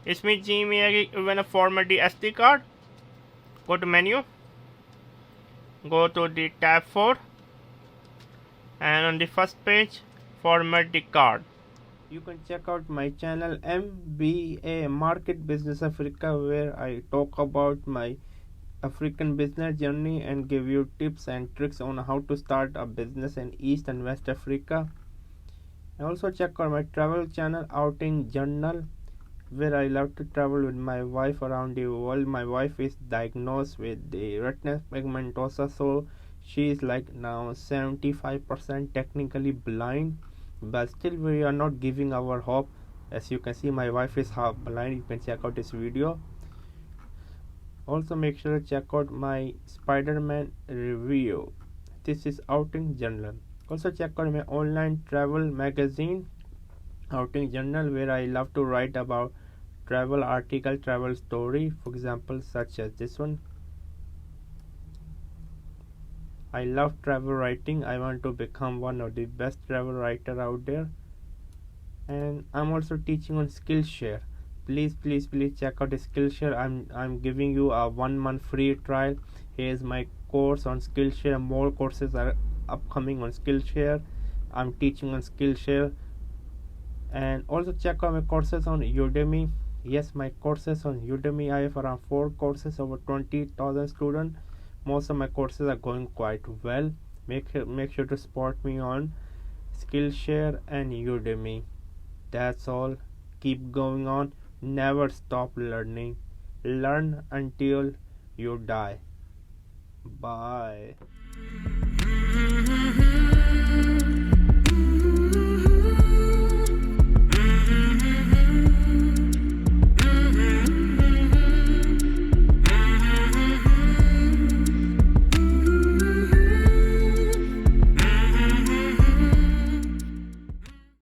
इसमें जी में है कि when a format the SD card, go to menu, go to the tab 4, and on the first page format the card. You can check out my channel MBA Market Business Africa, where I talk about my African business journey and give you tips and tricks on how to start a business in East and West Africa. And also check out my travel channel Outing Journal, where I love to travel with my wife around the world. My wife is diagnosed with the retinal pigmentosa, so she is like now 75% technically blind, but still we are not giving our hope. As you can see, my wife is half blind. You can check out this video. Also make sure to check out my Spider-Man review. This is Outing Journal. Also check out my online travel magazine Outing Journal, where I love to write about travel article, travel story, for example such as this one. I love travel writing. I want to become one of the best travel writer out there. And I'm also teaching on Skillshare. Please check out Skillshare. I'm giving you a 1 month free trial. Here's my course on Skillshare. More courses are upcoming on Skillshare. I'm teaching on Skillshare. And also check out my courses on Udemy. Yes, my courses on Udemy, I have around 4 courses, over 20,000 students. Most of my courses are going quite well. Make sure to support me on Skillshare and Udemy. That's all. Keep going on. Never stop learning. Learn until you die. Bye.